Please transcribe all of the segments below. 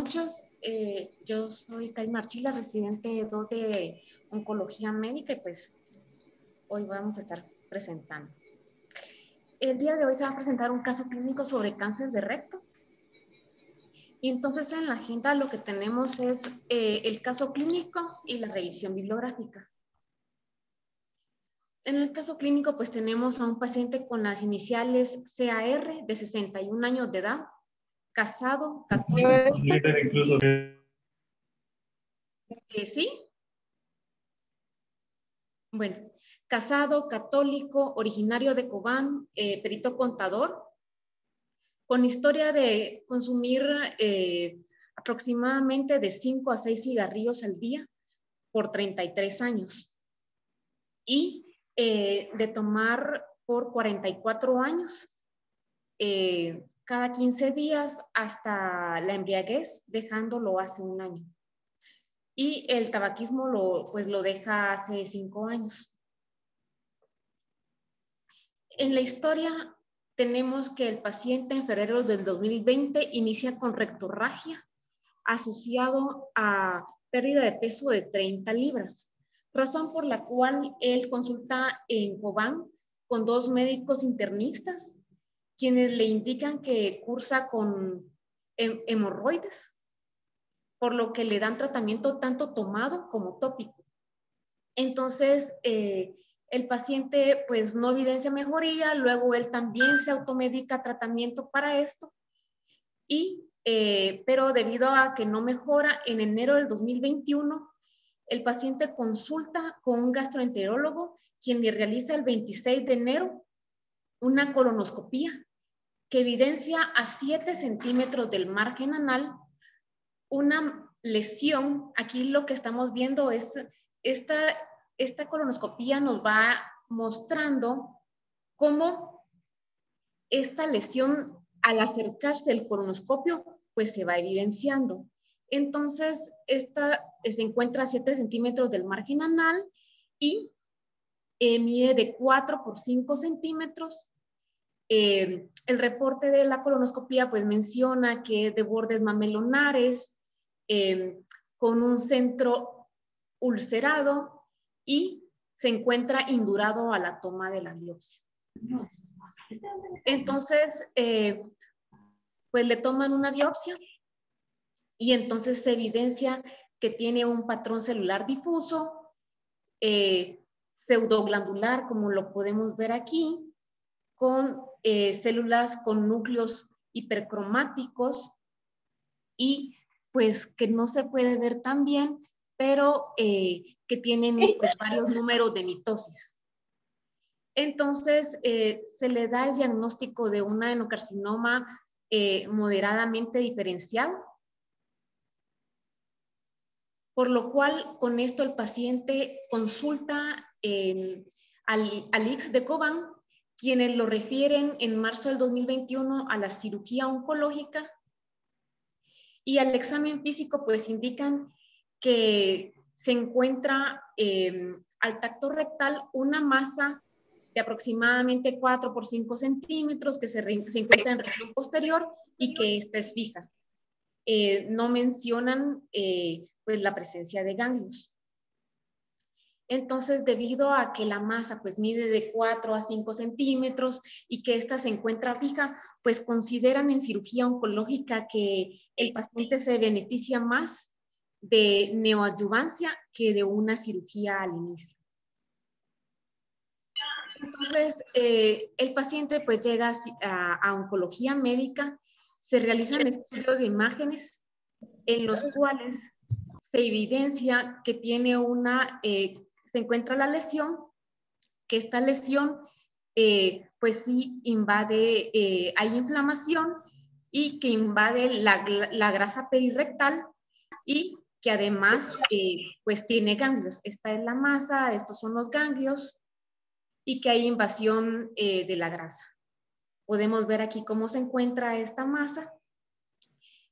noches. Yo soy Kai Marchila, residente 2 de Oncología Médica y pues hoy vamos a estar presentando. El día de hoy se va a presentar un caso clínico sobre cáncer de recto. Y entonces en la agenda lo que tenemos es el caso clínico y la revisión bibliográfica. En el caso clínico pues tenemos a un paciente con las iniciales CAR de 61 años de edad, casado, católico. ¿Sí? Bueno, casado, católico, originario de Cobán, perito contador, con historia de consumir aproximadamente de 5 a 6 cigarrillos al día por 33 años y de tomar por 44 años cada 15 días hasta la embriaguez, dejándolo hace un año. Y el tabaquismo lo deja hace 5 años. En la historia tenemos que el paciente en febrero del 2020 inicia con rectorragia asociado a pérdida de peso de 30 libras, razón por la cual él consulta en Cobán con 2 médicos internistas, quienes le indican que cursa con hemorroides, por lo que le dan tratamiento tanto tomado como tópico. Entonces, el paciente pues no evidencia mejoría, luego él también se automedica tratamiento para esto, pero debido a que no mejora, en enero del 2021, el paciente consulta con un gastroenterólogo, quien le realiza el 26 de enero una colonoscopía que evidencia a 7 centímetros del margen anal una lesión. Aquí lo que estamos viendo es esta colonoscopía nos va mostrando cómo esta lesión al acercarse el colonoscopio pues se va evidenciando. Entonces esta se encuentra a 7 centímetros del margen anal y mide de 4 por 5 centímetros. El reporte de la colonoscopía pues menciona que de bordes mamelonares, con un centro ulcerado y se encuentra indurado a la toma de la biopsia. Entonces, pues le toman una biopsia y entonces se evidencia que tiene un patrón celular difuso, pseudoglandular, como lo podemos ver aquí, con células con núcleos hipercromáticos y pues que no se puede ver tan bien, pero que tienen pues, varios números de mitosis. Entonces se le da el diagnóstico de un adenocarcinoma moderadamente diferenciado, por lo cual con esto el paciente consulta al ICS de Cobán, quienes lo refieren en marzo del 2021 a la cirugía oncológica, y al examen físico pues indican que se encuentra al tacto rectal una masa de aproximadamente 4 por 5 centímetros que se encuentra en región posterior y que esta es fija. No mencionan pues la presencia de ganglios. Entonces, debido a que la masa pues mide de 4 a 5 centímetros y que esta se encuentra fija, pues consideran en cirugía oncológica que el paciente se beneficia más de neoadyuvancia que de una cirugía al inicio. Entonces, el paciente pues llega a oncología médica, se realizan estudios de imágenes en los cuales se evidencia que tiene se encuentra la lesión, que esta lesión pues sí invade, hay inflamación y que invade la grasa perirectal y que además pues tiene ganglios. Esta es la masa, estos son los ganglios y que hay invasión de la grasa. Podemos ver aquí cómo se encuentra esta masa.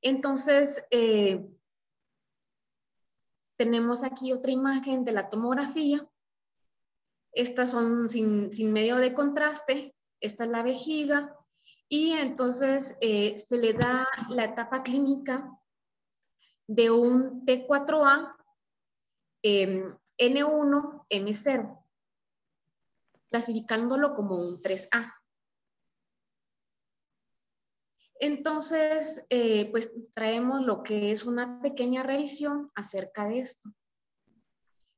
Entonces, tenemos aquí otra imagen de la tomografía. Estas son sin medio de contraste. Esta es la vejiga. Y entonces se le da la etapa clínica de un T4A N1 M0, clasificándolo como un 3A. Entonces, pues traemos lo que es una pequeña revisión acerca de esto.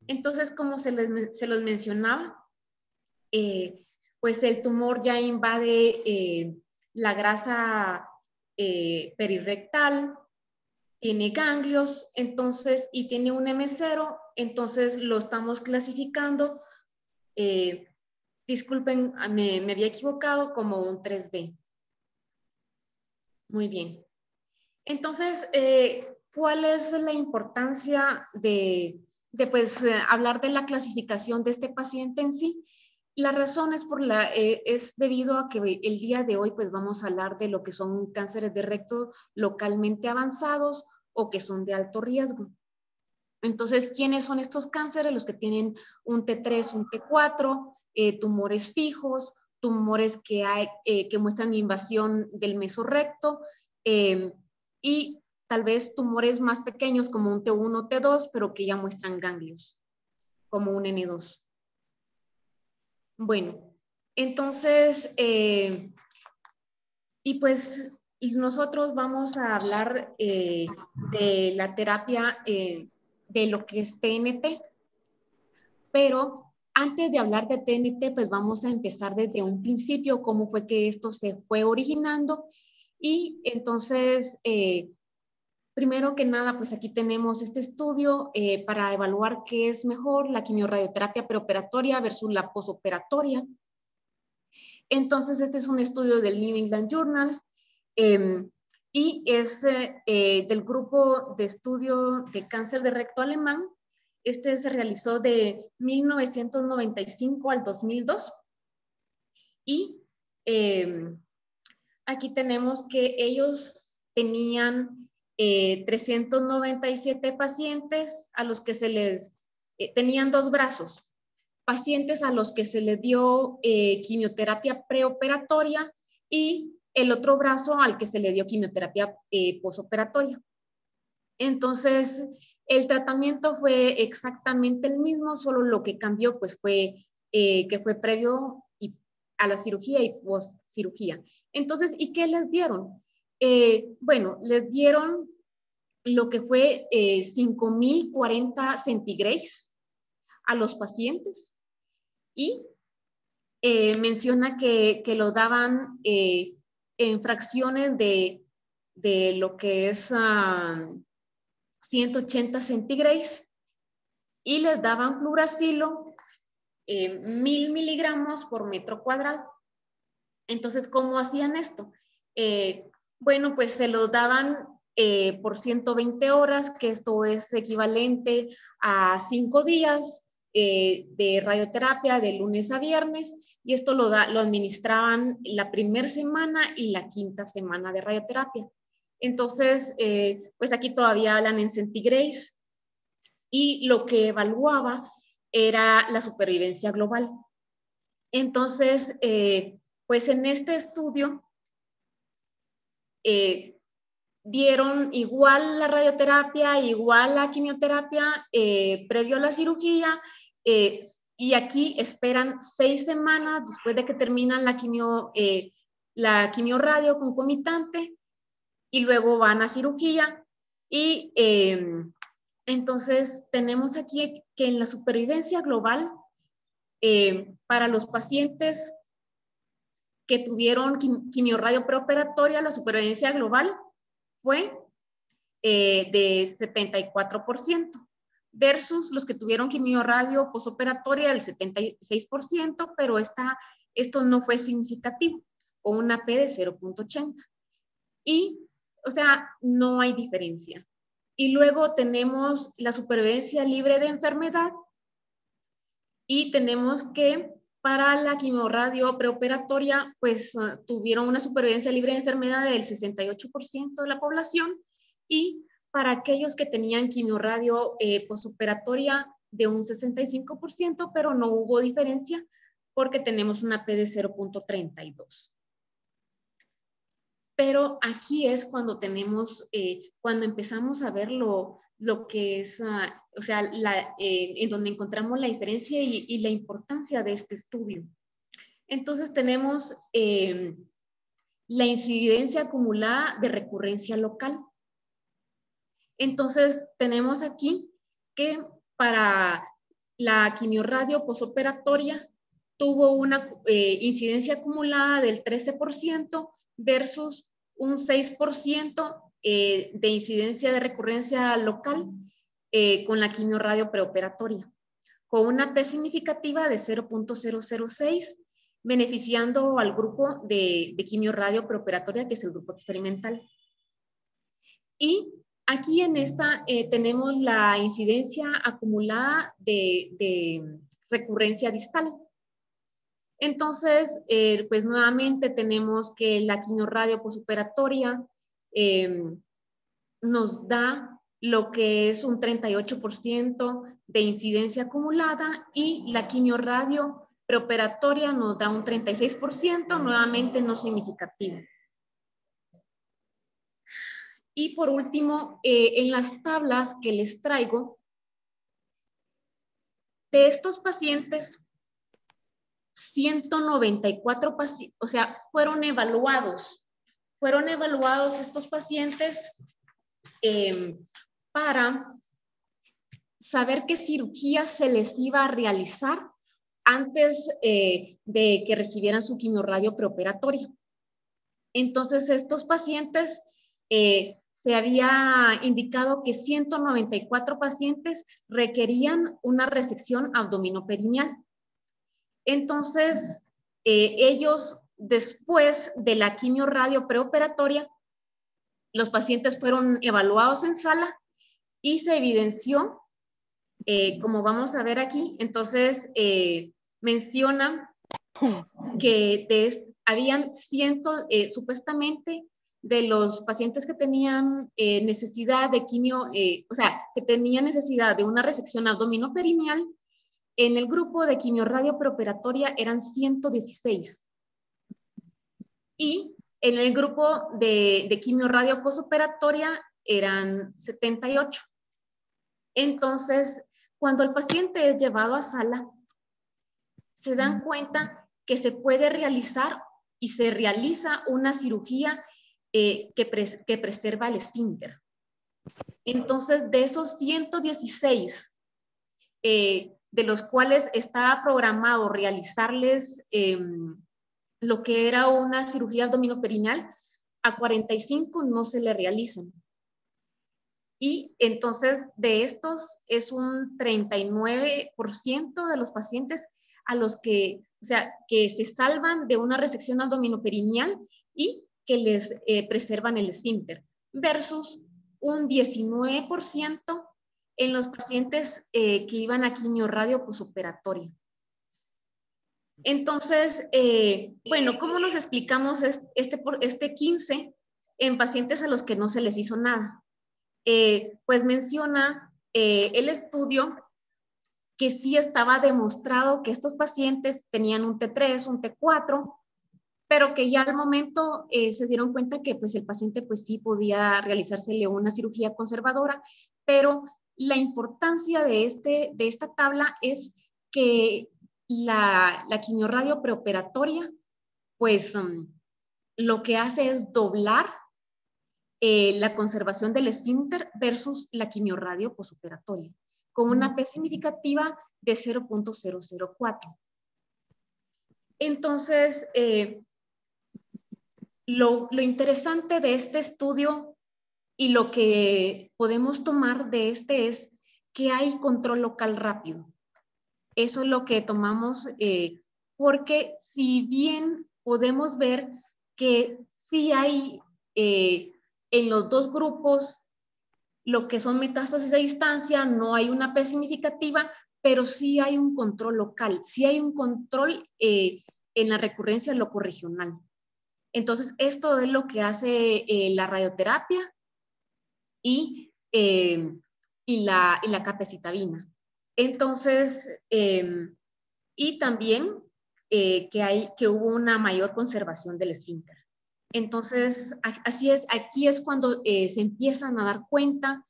Entonces, como se los mencionaba, pues el tumor ya invade la grasa perirectal, tiene ganglios, entonces, y tiene un M0, entonces lo estamos clasificando, disculpen, me había equivocado, como un 3B. Muy bien. Entonces, ¿cuál es la importancia de pues, hablar de la clasificación de este paciente en sí? La razón es debido a que el día de hoy pues, vamos a hablar de lo que son cánceres de recto localmente avanzados o que son de alto riesgo. Entonces, ¿quiénes son estos cánceres? Los que tienen un T3, un T4, tumores fijos, tumores que muestran invasión del mesorrecto, y tal vez tumores más pequeños como un T1, T2, pero que ya muestran ganglios, como un N2. Bueno, entonces, y pues nosotros vamos a hablar de la terapia de lo que es TNT, pero antes de hablar de TNT, pues vamos a empezar desde un principio, cómo fue que esto se fue originando. Y entonces, primero que nada, pues aquí tenemos este estudio para evaluar qué es mejor, la quimiorradioterapia preoperatoria versus la posoperatoria. Entonces, este es un estudio del New England Journal y es del grupo de estudio de cáncer de recto alemán. Este se realizó de 1995 al 2002 y aquí tenemos que ellos tenían 397 pacientes a los que se les tenían dos brazos, pacientes a los que se les dio quimioterapia preoperatoria y el otro brazo al que se le dio quimioterapia posoperatoria. Entonces, el tratamiento fue exactamente el mismo, solo lo que cambió pues fue que fue previo a la cirugía y post cirugía. Entonces, ¿y qué les dieron? Bueno, les dieron lo que fue 5.040 centigrays a los pacientes y menciona que lo daban en fracciones de lo que es 180 centigrays y les daban fluoracilo 1.000 miligramos por metro cuadrado. Entonces, ¿cómo hacían esto? Bueno, pues se lo daban por 120 horas, que esto es equivalente a 5 días de radioterapia de lunes a viernes, y esto lo administraban la primera semana y la quinta semana de radioterapia. Entonces, pues aquí todavía hablan en centigrays, y lo que evaluaba era la supervivencia global. Entonces, pues en este estudio dieron igual la radioterapia, igual la quimioterapia previo a la cirugía, y aquí esperan 6 semanas después de que terminan la quimioradio concomitante y luego van a cirugía. Y entonces tenemos aquí que en la supervivencia global, para los pacientes que tuvieron quimiorradio preoperatoria, la supervivencia global fue de 74%, versus los que tuvieron quimiorradio posoperatoria del 76%, pero esto no fue significativo, con una P de 0.80. Y, o sea, no hay diferencia. Y luego tenemos la supervivencia libre de enfermedad y tenemos que para la quimioradio preoperatoria, pues tuvieron una supervivencia libre de enfermedad del 68% de la población, y para aquellos que tenían quimioradio posoperatoria de un 65%, pero no hubo diferencia porque tenemos una P de 0.32. pero aquí es cuando tenemos, cuando empezamos a ver lo que es, o sea, en donde encontramos la diferencia y la importancia de este estudio. Entonces tenemos la incidencia acumulada de recurrencia local. Entonces tenemos aquí que para la quimiorradio posoperatoria tuvo una incidencia acumulada del 13% versus un 6% de incidencia de recurrencia local con la quimiorradio preoperatoria, con una P significativa de 0.006, beneficiando al grupo de quimiorradio preoperatoria, que es el grupo experimental. Y aquí en esta tenemos la incidencia acumulada de recurrencia distal. Entonces, pues nuevamente tenemos que la quimiorradio posoperatoria nos da lo que es un 38% de incidencia acumulada y la quimiorradio preoperatoria nos da un 36%, nuevamente no significativo. Y por último, en las tablas que les traigo, de estos pacientes, 194 pacientes, o sea, fueron evaluados estos pacientes para saber qué cirugía se les iba a realizar antes de que recibieran su quimiorradio preoperatoria. Entonces, estos pacientes se había indicado que 194 pacientes requerían una resección abdominoperineal. Entonces, ellos, después de la quimiorradio preoperatoria, los pacientes fueron evaluados en sala y se evidenció, como vamos a ver aquí, entonces menciona que habían supuestamente de los pacientes que tenían necesidad de quimio, o sea, que tenían necesidad de una resección abdominoperineal, en el grupo de quimiorradio preoperatoria eran 116. Y en el grupo de quimiorradio posoperatoria eran 78. Entonces, cuando el paciente es llevado a sala, se dan cuenta que se puede realizar y se realiza una cirugía que preserva el esfínter. Entonces, de esos 116, de los cuales estaba programado realizarles lo que era una cirugía abdominoperineal, a 45 no se le realizan. Y entonces de estos es un 39% de los pacientes a los que, o sea, que se salvan de una resección abdominoperineal y que les preservan el esfínter, versus un 19% en los pacientes que iban a quimiorradio posoperatoria. Entonces, bueno, ¿cómo nos explicamos este 15 en pacientes a los que no se les hizo nada? Pues menciona el estudio que sí estaba demostrado que estos pacientes tenían un T3, un T4, pero que ya al momento se dieron cuenta que pues el paciente pues sí podía realizársele una cirugía conservadora, pero la importancia de esta tabla es que la quimiorradio preoperatoria pues lo que hace es doblar la conservación del esfínter versus la quimiorradio posoperatoria, con una P significativa de 0.004. Entonces, lo interesante de este estudio y lo que podemos tomar de este es que hay control local rápido. Eso es lo que tomamos, porque si bien podemos ver que sí hay en los dos grupos lo que son metástasis a distancia, no hay una P significativa, pero sí hay un control local, sí hay un control en la recurrencia locorregional. Entonces, esto es lo que hace la radioterapia y la capecitabina. Entonces, y también que hubo una mayor conservación del esfínter. Entonces, así es, aquí es cuando se empiezan a dar cuenta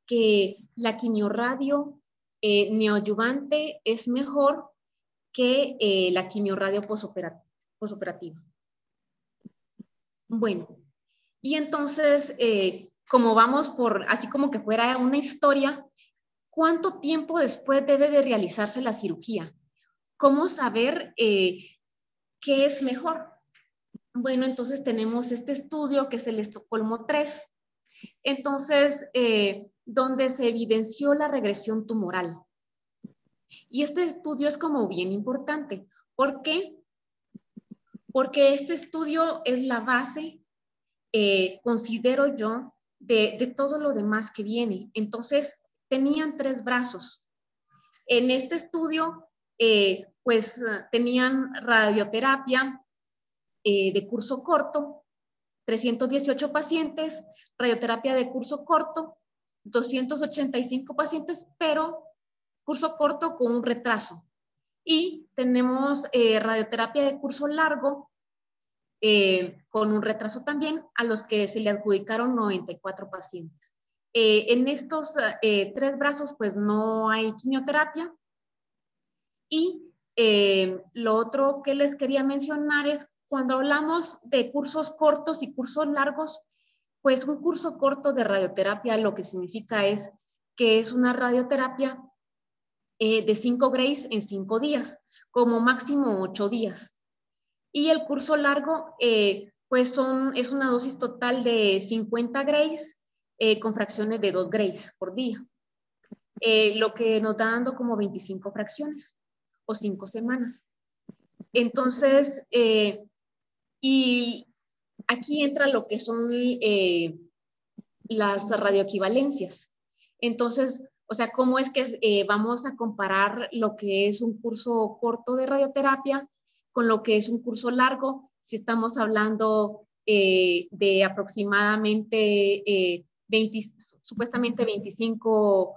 que la quimioradio neoadyuvante es mejor que la quimioradio posoperativa. Bueno, y entonces, como vamos por, así como que fuera una historia, ¿cuánto tiempo después debe de realizarse la cirugía? ¿Cómo saber qué es mejor? Bueno, entonces tenemos este estudio que es el Estocolmo 3, entonces, donde se evidenció la regresión tumoral. Y este estudio es como bien importante. ¿Por qué? Porque este estudio es la base, considero yo, de todo lo demás que viene. Entonces, tenían 3 brazos. En este estudio, pues tenían radioterapia de curso corto, 318 pacientes, radioterapia de curso corto, 285 pacientes, pero curso corto con un retraso. Y tenemos radioterapia de curso largo, con un retraso también, a los que se le adjudicaron 94 pacientes. En estos 3 brazos, pues no hay quimioterapia. Y lo otro que les quería mencionar es cuando hablamos de cursos cortos y cursos largos, pues un curso corto de radioterapia lo que significa es que es una radioterapia de 5 grays en 5 días, como máximo 8 días. Y el curso largo, pues es una dosis total de 50 grays con fracciones de 2 grays por día, lo que nos da dando como 25 fracciones o 5 semanas. Entonces, y aquí entra lo que son las radioequivalencias. Entonces, o sea, ¿cómo es que vamos a comparar lo que es un curso corto de radioterapia con lo que es un curso largo? Si estamos hablando de aproximadamente 20, supuestamente 25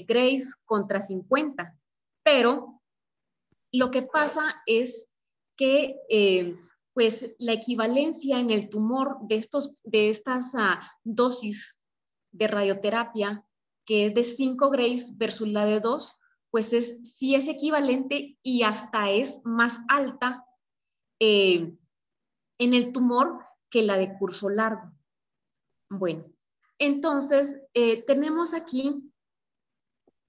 grays contra 50. Pero lo que pasa es que pues la equivalencia en el tumor de estas dosis de radioterapia, que es de 5 grays versus la de 2, pues sí es equivalente y hasta es más alta en el tumor que la de curso largo. Bueno, entonces tenemos aquí,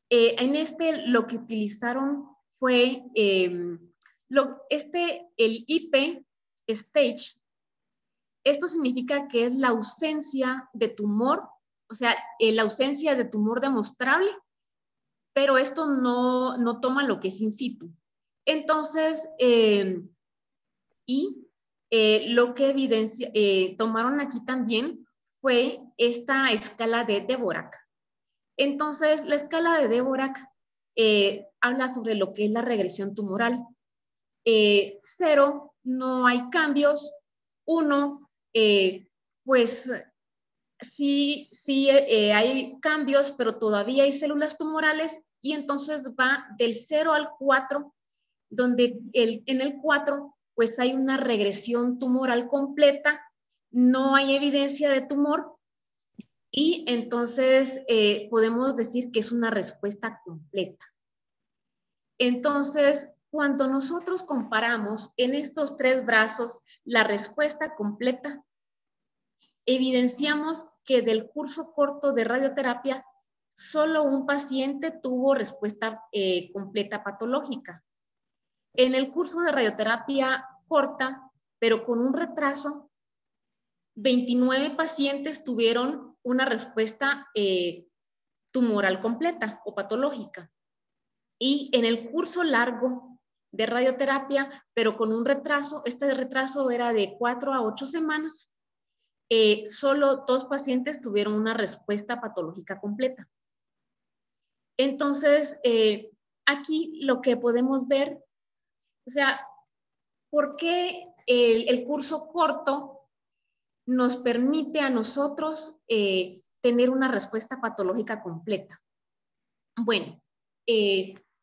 en lo que utilizaron fue el IP stage. Esto significa que es la ausencia de tumor, o sea, la ausencia de tumor demostrable, pero esto no toma lo que es in situ. Entonces, lo que tomaron aquí también fue esta escala de Dvorak. Entonces, la escala de Dvorak habla sobre lo que es la regresión tumoral. 0, no hay cambios. 1, pues sí hay cambios, pero todavía hay células tumorales, y entonces va del 0 al 4, donde en el 4 pues hay una regresión tumoral completa, no hay evidencia de tumor, y entonces podemos decir que es una respuesta completa. Entonces, cuando nosotros comparamos en estos 3 brazos la respuesta completa, evidenciamos que del curso corto de radioterapia, solo un paciente tuvo respuesta completa patológica. En el curso de radioterapia corta, pero con un retraso, 29 pacientes tuvieron una respuesta tumoral completa o patológica. Y en el curso largo de radioterapia, pero con un retraso, este retraso era de 4 a 8 semanas, solo 2 pacientes tuvieron una respuesta patológica completa. Entonces, aquí lo que podemos ver, o sea, ¿por qué el curso corto nos permite a nosotros tener una respuesta patológica completa? Bueno,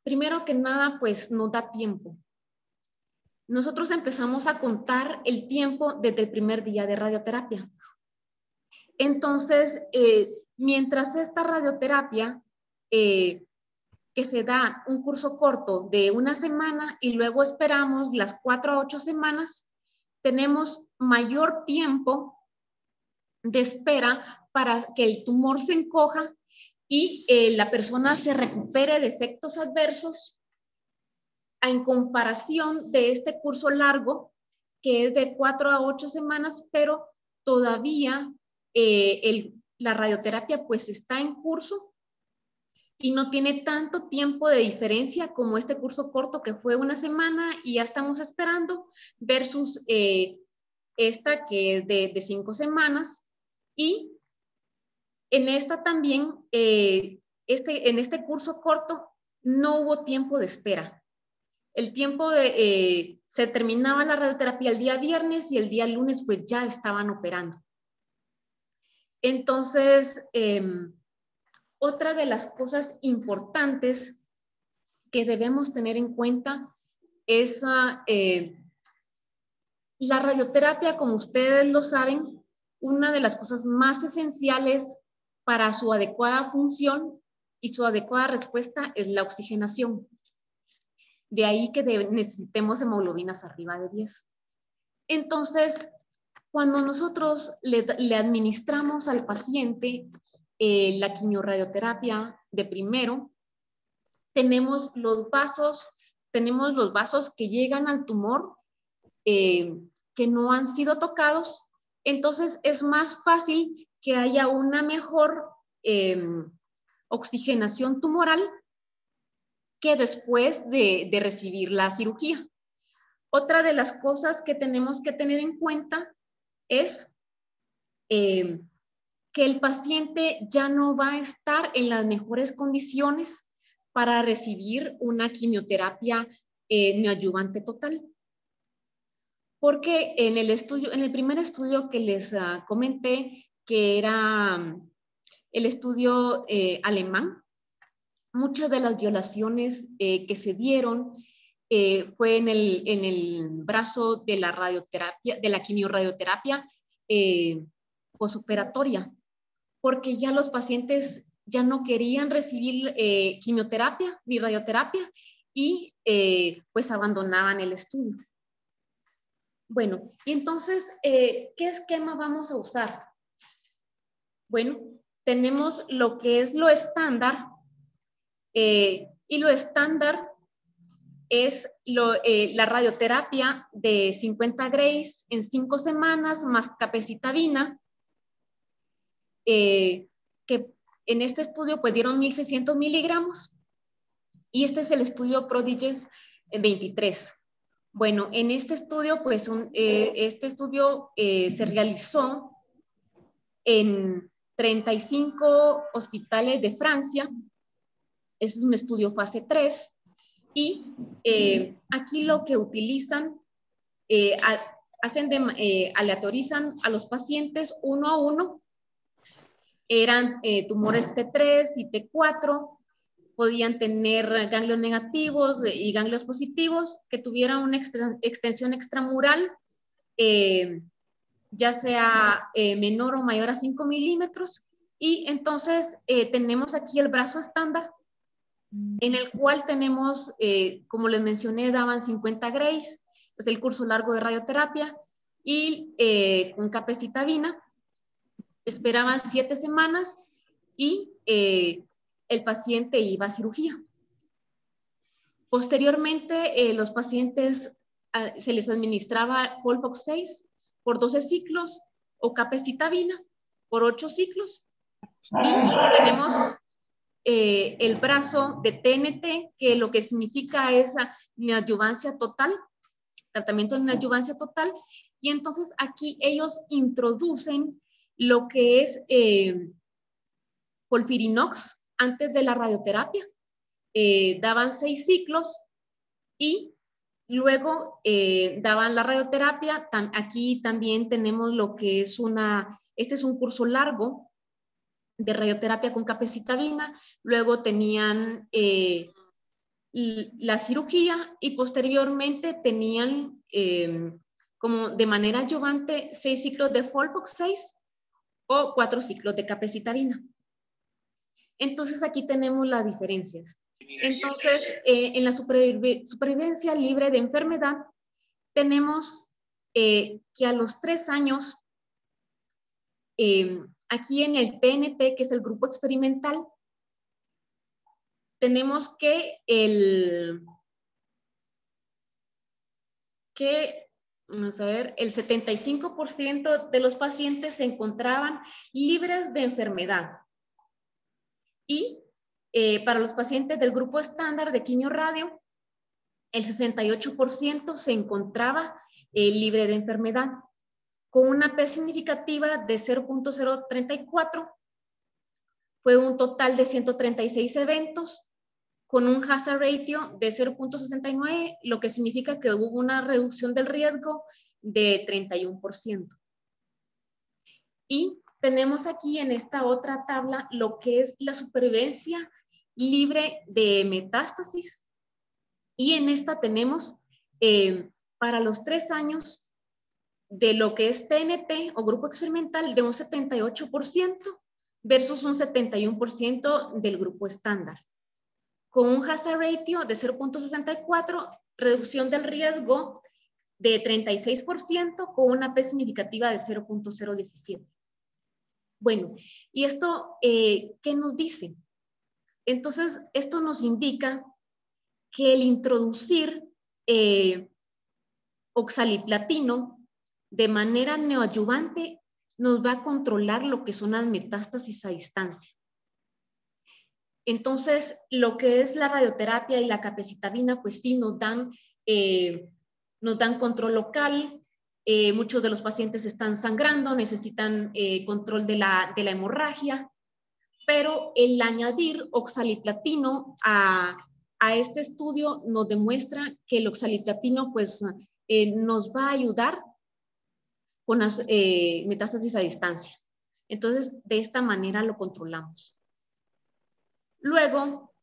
primero que nada, pues nos da tiempo. nosotros empezamos a contar el tiempo desde el primer día de radioterapia. Entonces, mientras esta radioterapia, que se da un curso corto de una semana y luego esperamos las 4 a 8 semanas, tenemos mayor tiempo de espera para que el tumor se encoja y la persona se recupere de efectos adversos en comparación de este curso largo, que es de 4 a 8 semanas, pero todavía la radioterapia pues está en curso y no tiene tanto tiempo de diferencia como este curso corto que fue una semana y ya estamos esperando, versus esta que es de 5 semanas. Y en esta también, en este curso corto, no hubo tiempo de espera. El tiempo se terminaba la radioterapia el día viernes y el día lunes pues ya estaban operando. Entonces, otra de las cosas importantes que debemos tener en cuenta es la radioterapia, como ustedes lo saben, una de las cosas más esenciales para su adecuada función y su adecuada respuesta es la oxigenación. De ahí que necesitemos hemoglobinas arriba de 10. Entonces, cuando nosotros le administramos al paciente la quimiorradioterapia de primero, tenemos los vasos que llegan al tumor, que no han sido tocados. Entonces, es más fácil que haya una mejor oxigenación tumoral que después de recibir la cirugía. Otra de las cosas que tenemos que tener en cuenta es que el paciente ya no va a estar en las mejores condiciones para recibir una quimioterapia neoadyuvante total. Porque en el primer estudio que les comenté, que era el estudio alemán, muchas de las violaciones que se dieron fue en el brazo de la radioterapia, de la quimiorradioterapia posoperatoria, porque ya los pacientes ya no querían recibir quimioterapia ni radioterapia y pues abandonaban el estudio. Bueno, y entonces, ¿qué esquema vamos a usar? Bueno, tenemos lo que es lo estándar, y lo estándar es la radioterapia de 50 grays en 5 semanas más capecitabina, que en este estudio pues dieron 1.600 miligramos, y este es el estudio Prodigy 23. Bueno, en este estudio pues se realizó en 35 hospitales de Francia. Este es un estudio fase 3. Y aquí lo que utilizan, aleatorizan a los pacientes uno a uno. Eran tumores T3 y T4, podían tener ganglios negativos y ganglios positivos, que tuvieran una extensión extramural, ya sea menor o mayor a 5 milímetros. Y entonces tenemos aquí el brazo estándar, en el cual tenemos, como les mencioné, daban 50 grays, pues el curso largo de radioterapia, y con capecitabina, esperaban 7 semanas y el paciente iba a cirugía. Posteriormente, los pacientes se les administraba FOLFOX 6 por 12 ciclos o capecitabina por 8 ciclos. Y tenemos el brazo de TNT, que lo que significa es neoadyuvancia total, tratamiento de neoadyuvancia total. Y entonces aquí ellos introducen lo que es Folfirinox antes de la radioterapia. Daban 6 ciclos y luego daban la radioterapia. Aquí también tenemos lo que es este es un curso largo de radioterapia con capecitabina. Luego tenían la cirugía y posteriormente tenían como de manera adyuvante 6 ciclos de FOLFOX 6 o 4 ciclos de capecitabina. Entonces aquí tenemos las diferencias. Entonces, en la supervivencia libre de enfermedad, tenemos que a los 3 años, aquí en el TNT, que es el grupo experimental, tenemos que vamos a ver, el 75% de los pacientes se encontraban libres de enfermedad. Y para los pacientes del grupo estándar de quimio-radio, el 68% se encontraba libre de enfermedad, con una P significativa de 0.034. Fue un total de 136 eventos, con un hazard ratio de 0.69, lo que significa que hubo una reducción del riesgo de 31%. Y tenemos aquí en esta otra tabla lo que es la supervivencia libre de metástasis. Y en esta tenemos para los 3 años de lo que es TNT o grupo experimental de un 78% versus un 71% del grupo estándar. Con un hazard ratio de 0.64, reducción del riesgo de 36% con una P significativa de 0.017. Bueno, ¿y esto qué nos dice? Entonces, esto nos indica que el introducir oxaliplatino de manera neoadyuvante nos va a controlar lo que son las metástasis a distancia. Entonces, lo que es la radioterapia y la capecitabina, pues sí nos dan control local. Muchos de los pacientes están sangrando, necesitan control de la hemorragia, pero el añadir oxaliplatino a este estudio nos demuestra que el oxaliplatino pues, nos va a ayudar con las metástasis a distancia. Entonces, de esta manera lo controlamos. Luego,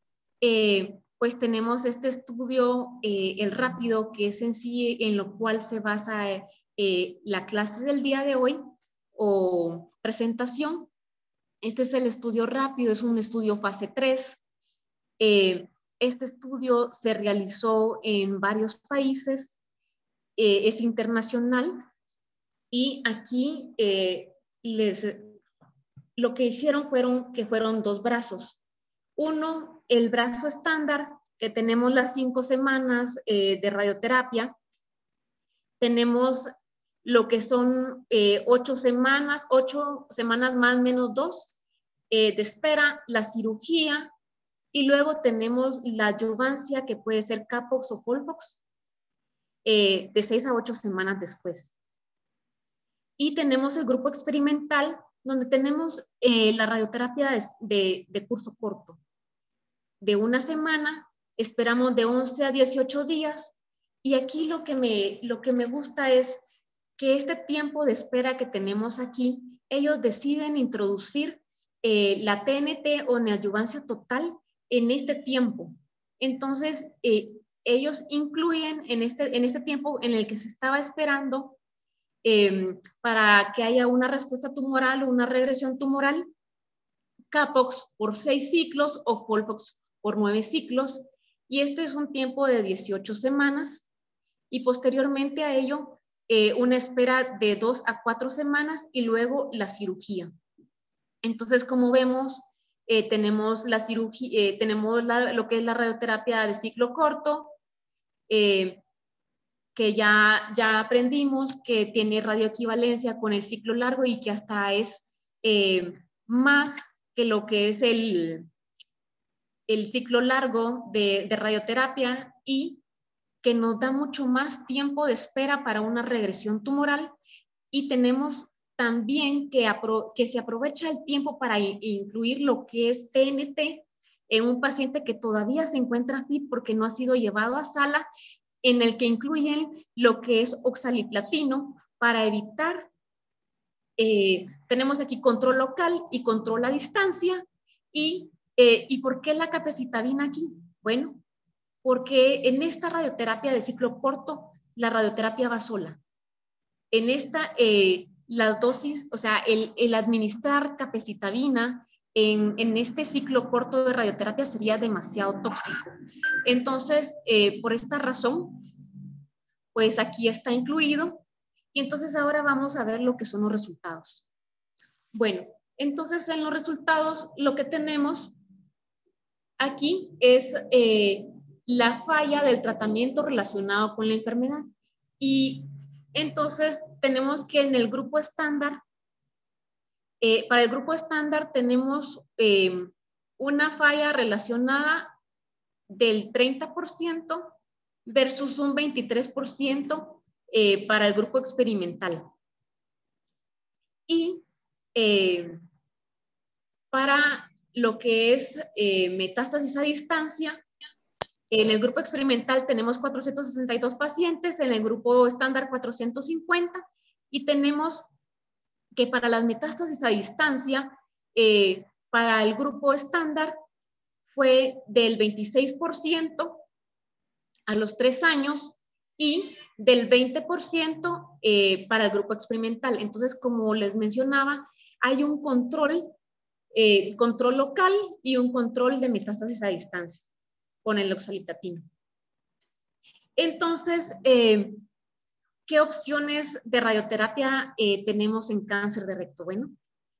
pues tenemos este estudio, el rápido, que es en sí en lo cual se basa la clase del día de hoy o presentación. Este es el estudio rápido, es un estudio fase 3. Este estudio se realizó en varios países, es internacional, y aquí lo que hicieron fueron 2 brazos. Uno, el brazo estándar, que tenemos las 5 semanas de radioterapia. Tenemos lo que son 8 semanas más menos 2 de espera, la cirugía, y luego tenemos la adyuvancia, que puede ser Capox o FOLFOX, de 6 a 8 semanas después. Y tenemos el grupo experimental, donde tenemos la radioterapia de curso corto. De 1 semana, esperamos de 11 a 18 días, y aquí lo que me gusta es que este tiempo de espera que tenemos aquí, ellos deciden introducir la TNT o neoadyuvancia total en este tiempo. Entonces, ellos incluyen en este tiempo en el que se estaba esperando para que haya una respuesta tumoral o una regresión tumoral, Capox por 6 ciclos o FOLFOX por 9 ciclos, y este es un tiempo de 18 semanas, y posteriormente a ello una espera de 2 a 4 semanas y luego la cirugía. Entonces, como vemos, tenemos la cirugía, tenemos lo que es la radioterapia de ciclo corto, que ya aprendimos que tiene radioequivalencia con el ciclo largo y que hasta es más que lo que es el ciclo largo de radioterapia, y que nos da mucho más tiempo de espera para una regresión tumoral. Y tenemos también que se aprovecha el tiempo para incluir lo que es TNT en un paciente que todavía se encuentra fit porque no ha sido llevado a sala, en el que incluyen lo que es oxaliplatino para evitar, tenemos aquí control local y control a distancia. ¿Y por qué la capecitabina aquí? Bueno, porque en esta radioterapia de ciclo corto la radioterapia va sola. En esta, las dosis, o sea, el administrar capecitabina en este ciclo corto de radioterapia sería demasiado tóxico. Entonces, por esta razón, pues aquí está incluido. Y entonces ahora vamos a ver lo que son los resultados. Bueno, entonces en los resultados lo que tenemos aquí es la falla del tratamiento relacionado con la enfermedad. Y entonces tenemos que en el grupo estándar, para el grupo estándar tenemos una falla relacionada del 30% versus un 23% para el grupo experimental. Y para lo que es metástasis a distancia, en el grupo experimental tenemos 462 pacientes, en el grupo estándar 450, y tenemos que para las metástasis a distancia, para el grupo estándar fue del 26% a los 3 años y del 20% para el grupo experimental. Entonces, como les mencionaba, hay un control local y un control de metástasis a distancia con el oxaliplatina. Entonces, ¿qué opciones de radioterapia tenemos en cáncer de recto? Bueno,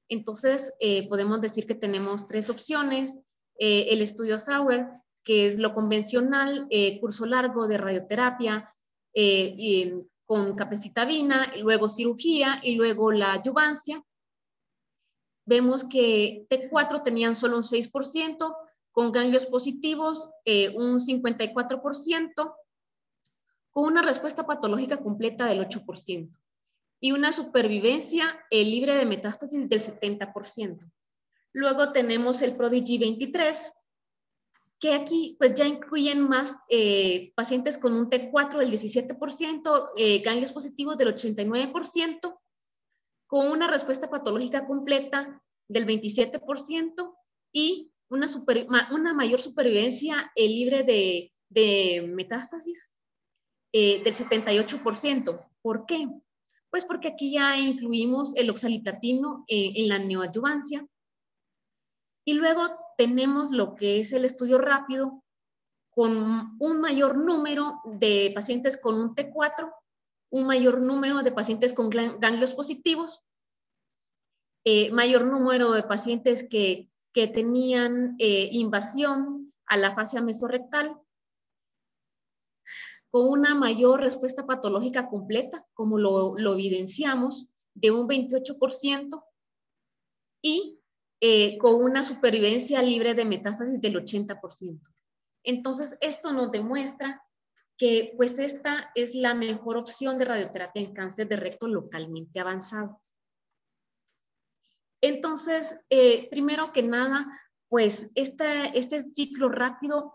entonces podemos decir que tenemos 3 opciones. El estudio Sauer, que es lo convencional, curso largo de radioterapia con capecitabina, luego cirugía y luego la adyuvancia. Vemos que T4 tenían solo un 6%, con ganglios positivos un 54%, con una respuesta patológica completa del 8% y una supervivencia libre de metástasis del 70%. Luego tenemos el Prodigy 23, que aquí pues ya incluyen más pacientes con un T4 del 17%, ganglios positivos del 89%, con una respuesta patológica completa del 27% y una mayor supervivencia libre de metástasis del 78%. ¿Por qué? Pues porque aquí ya incluimos el oxaliplatino en la neoadyuvancia. Y luego tenemos lo que es el estudio rápido con un mayor número de pacientes con un T4, un mayor número de pacientes con ganglios positivos, mayor número de pacientes que tenían invasión a la fascia mesorrectal, con una mayor respuesta patológica completa, como lo evidenciamos, de un 28%, y con una supervivencia libre de metástasis del 80%. Entonces, esto nos demuestra que pues esta es la mejor opción de radioterapia en cáncer de recto localmente avanzado. Entonces, primero que nada, pues este ciclo rápido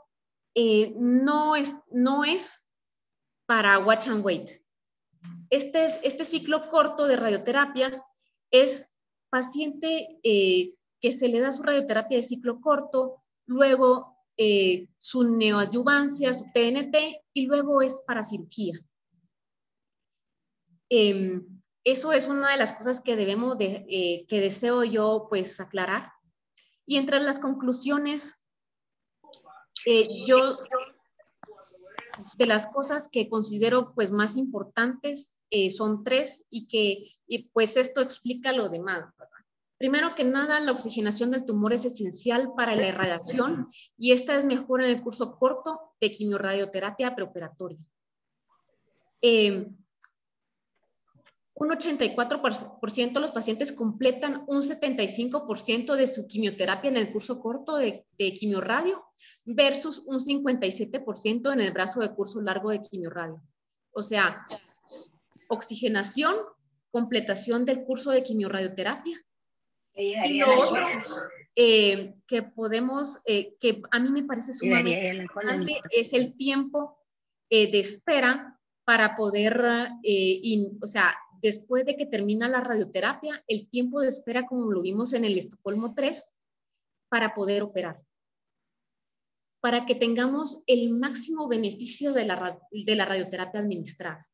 no es para watch and wait. Este ciclo corto de radioterapia es paciente que se le da su radioterapia de ciclo corto, luego su neoadyuvancia, su TNT, y luego es para cirugía. Eso es una de las cosas que que deseo yo pues aclarar. Y entre las conclusiones, yo de las cosas que considero pues más importantes son 3 y pues esto explica lo demás, ¿verdad? Primero que nada, la oxigenación del tumor es esencial para la irradiación y esta es mejor en el curso corto de quimiorradioterapia preoperatoria. Un 84% de los pacientes completan un 75% de su quimioterapia en el curso corto de quimiorradio versus un 57% en el brazo de curso largo de quimiorradio. O sea, oxigenación, completación del curso de quimiorradioterapia. Y lo otro que podemos, que a mí me parece sumamente importante, es el tiempo de espera para poder, o sea, después de que termina la radioterapia, el tiempo de espera, como lo vimos en el Estocolmo 3, para poder operar. para que tengamos el máximo beneficio de la radioterapia administrada.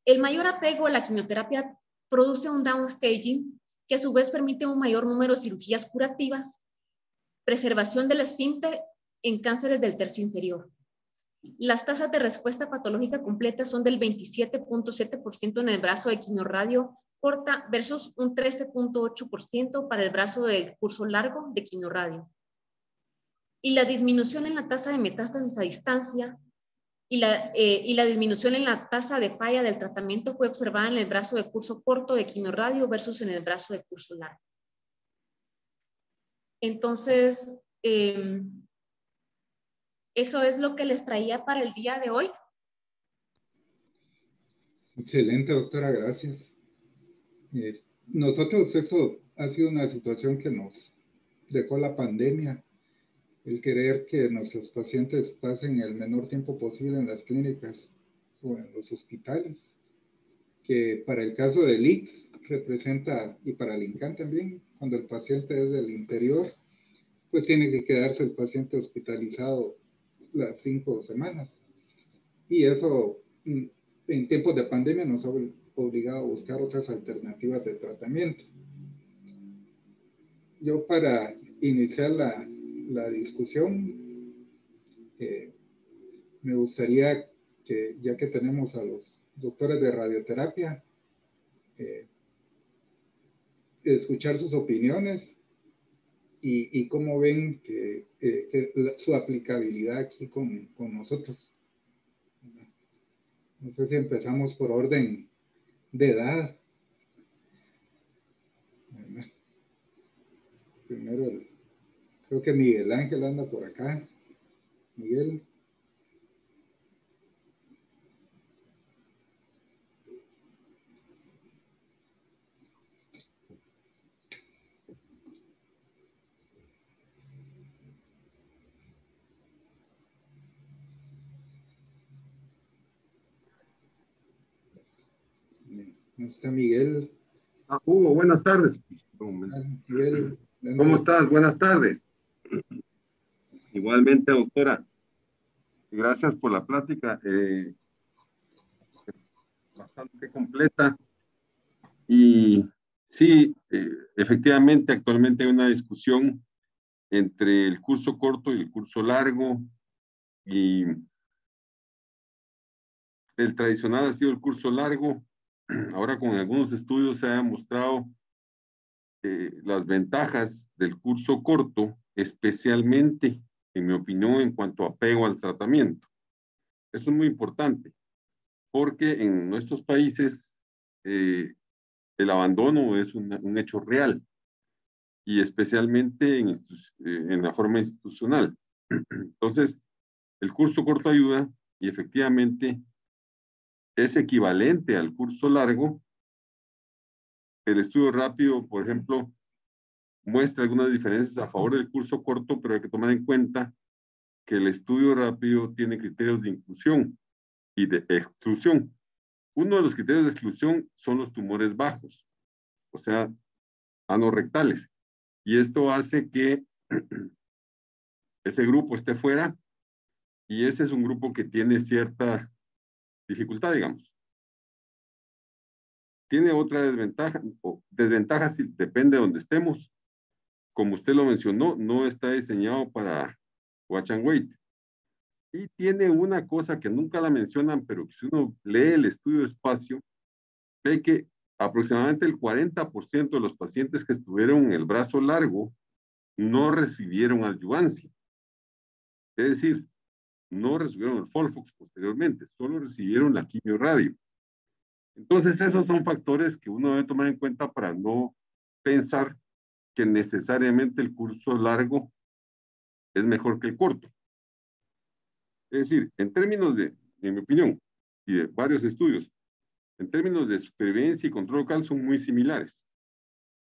El mayor apego a la quimioterapia produce un downstaging que a su vez permite un mayor número de cirugías curativas, preservación del esfínter en cánceres del tercio inferior. Las tasas de respuesta patológica completa son del 27.7% en el brazo de quimiorradio corta versus un 13.8% para el brazo del curso largo de quimiorradio. Y la disminución en la tasa de metástasis a distancia y la disminución en la tasa de falla del tratamiento fue observada en el brazo de curso corto de quimiorradio versus en el brazo de curso largo. Entonces, eso es lo que les traía para el día de hoy. Excelente, doctora, gracias. Nosotros, eso ha sido una situación que nos dejó la pandemia, el querer que nuestros pacientes pasen el menor tiempo posible en las clínicas o en los hospitales, que para el caso del ICS representa, y para el INCAN también, cuando el paciente es del interior, pues tiene que quedarse el paciente hospitalizado las 5 semanas. Y eso en tiempos de pandemia nos ha obligado a buscar otras alternativas de tratamiento. Yo, para iniciar la discusión, me gustaría que, ya que tenemos a los doctores de radioterapia, escuchar sus opiniones y cómo ven su aplicabilidad aquí con nosotros. No sé si empezamos por orden de edad. Primero, creo que Miguel Ángel anda por acá. Miguel. ¿No está Miguel? Hugo, buenas tardes. Miguel, ¿Cómo estás? Buenas tardes. Igualmente, doctora. Gracias por la plática. Bastante completa. Y sí, efectivamente, actualmente hay una discusión entre el curso corto y el curso largo. Y el tradicional ha sido el curso largo. Ahora, con algunos estudios se ha demostrado las ventajas del curso corto, especialmente, en mi opinión, en cuanto a apego al tratamiento. Eso es muy importante, porque en nuestros países el abandono es un hecho real, y especialmente en la forma institucional. Entonces, el curso corto ayuda, y efectivamente es equivalente al curso largo. El estudio rápido, por ejemplo, muestra algunas diferencias a favor del curso corto, pero hay que tomar en cuenta que el estudio rápido tiene criterios de inclusión y de exclusión. Uno de los criterios de exclusión son los tumores bajos, o sea, anorrectales. Y esto hace que ese grupo esté fuera, y ese es un grupo que tiene cierta dificultad, digamos. Tiene otra desventaja, o desventaja si depende de donde estemos. Como usted lo mencionó, no está diseñado para watch and wait. Y tiene una cosa que nunca la mencionan, pero que si uno lee el estudio de espacio, ve que aproximadamente el 40% de los pacientes que estuvieron en el brazo largo no recibieron adyuvancia. Es decir, no recibieron el Folfox posteriormente, solo recibieron la quimioradio. Entonces, esos son factores que uno debe tomar en cuenta para no pensar que necesariamente el curso largo es mejor que el corto. Es decir, en términos de, en mi opinión, y de varios estudios, en términos de supervivencia y control local son muy similares.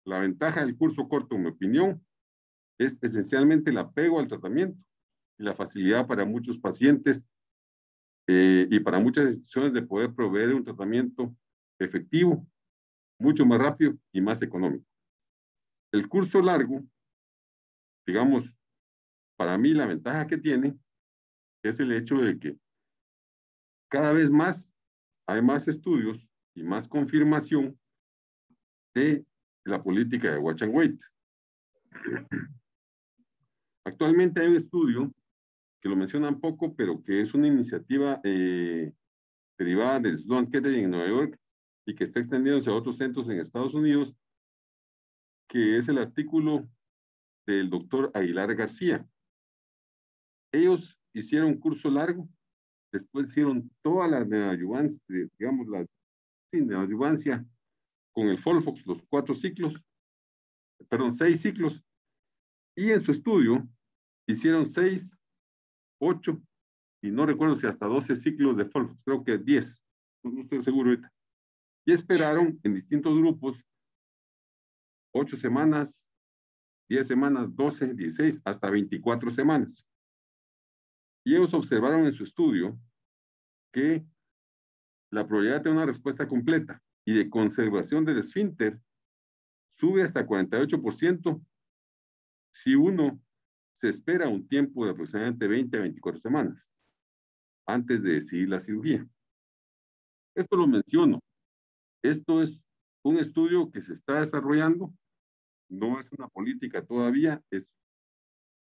La ventaja del curso corto, en mi opinión, es esencialmente el apego al tratamiento y la facilidad para muchos pacientes y para muchas instituciones de poder proveer un tratamiento efectivo, mucho más rápido y más económico. El curso largo, digamos, para mí la ventaja que tiene es el hecho de que cada vez más hay más estudios y más confirmación de la política de Watch and Wait. Actualmente hay un estudio que lo mencionan poco, pero que es una iniciativa derivada del Sloan Kettering en Nueva York y que está extendiéndose a otros centros en Estados Unidos, que es el artículo del doctor Aguilar García. Ellos hicieron un curso largo, después hicieron toda la neoadyuvancia, digamos, la neoadyuvancia con el Folfox, los 6 ciclos, y en su estudio hicieron 6, 8, y no recuerdo si hasta 12 ciclos de Folfox, creo que 10, no estoy seguro ahorita. Y esperaron en distintos grupos 8 semanas, 10 semanas, 12, 16, hasta 24 semanas. Y ellos observaron en su estudio que la probabilidad de una respuesta completa y de conservación del esfínter sube hasta 48% si uno se espera un tiempo de aproximadamente 20 a 24 semanas antes de decidir la cirugía. Esto lo menciono. Esto es un estudio que se está desarrollando, no es una política todavía, es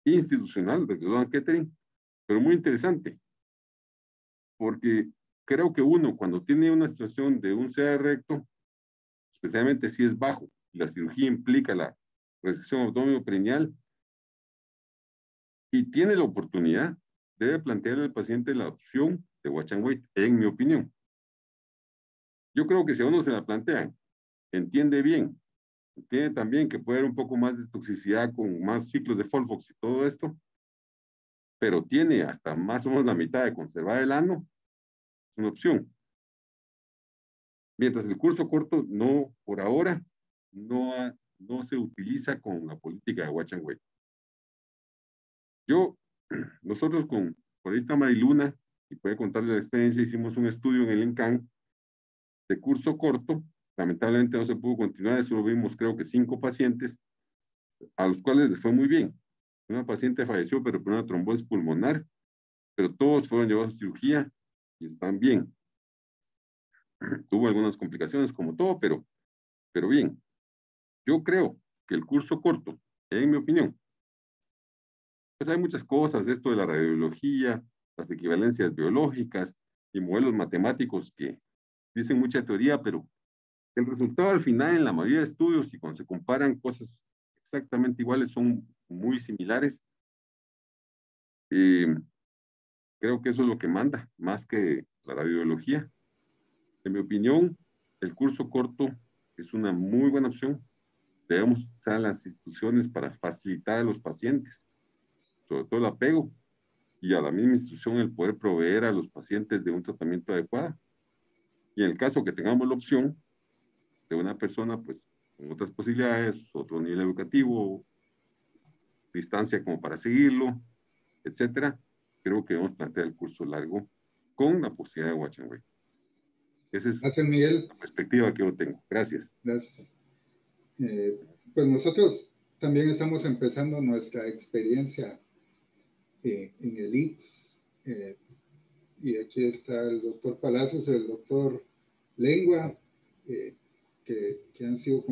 institucional de Sloan Kettering, pero muy interesante, porque creo que uno cuando tiene una situación de un CA recto, especialmente si es bajo, y la cirugía implica la resección abdominoperineal, y tiene la oportunidad, debe plantearle al paciente la opción de Watch and Wait, en mi opinión. Yo creo que si a uno se la plantean, entiende bien, entiende también que puede haber un poco más de toxicidad con más ciclos de Folfox y todo esto, pero tiene hasta más o menos la mitad de conservar el ano, es una opción. Mientras el curso corto, no, por ahora, no se utiliza con la política de Watch and Wait. Nosotros por ahí está Mariluna, y puede contarle la experiencia, hicimos un estudio en el INCAN de curso corto, lamentablemente no se pudo continuar, solo vimos creo que 5 pacientes, a los cuales les fue muy bien. Una paciente falleció, pero por una trombosis pulmonar, pero todos fueron llevados a cirugía y están bien. Tuvo algunas complicaciones como todo, pero bien. Yo creo que el curso corto, en mi opinión, pues hay muchas cosas, esto de la radiología, las equivalencias biológicas y modelos matemáticos que dicen mucha teoría, pero el resultado al final en la mayoría de estudios y cuando se comparan cosas exactamente iguales son muy similares. Creo que eso es lo que manda, más que la radiología. En mi opinión, el curso corto es una muy buena opción. Debemos usar las instituciones para facilitar a los pacientes, sobre todo el apego, y a la misma institución el poder proveer a los pacientes de un tratamiento adecuado. Y en el caso que tengamos la opción de una persona, pues, con otras posibilidades, otro nivel educativo, distancia como para seguirlo, etcétera, creo que debemos plantear el curso largo con la posibilidad de Watch and Wait. Esa es Gracias, Miguel. la perspectiva que yo tengo. Gracias. Gracias. Pues nosotros también estamos empezando nuestra experiencia en el ICS. Y aquí está el doctor Palacios, el doctor Lengua, que han sido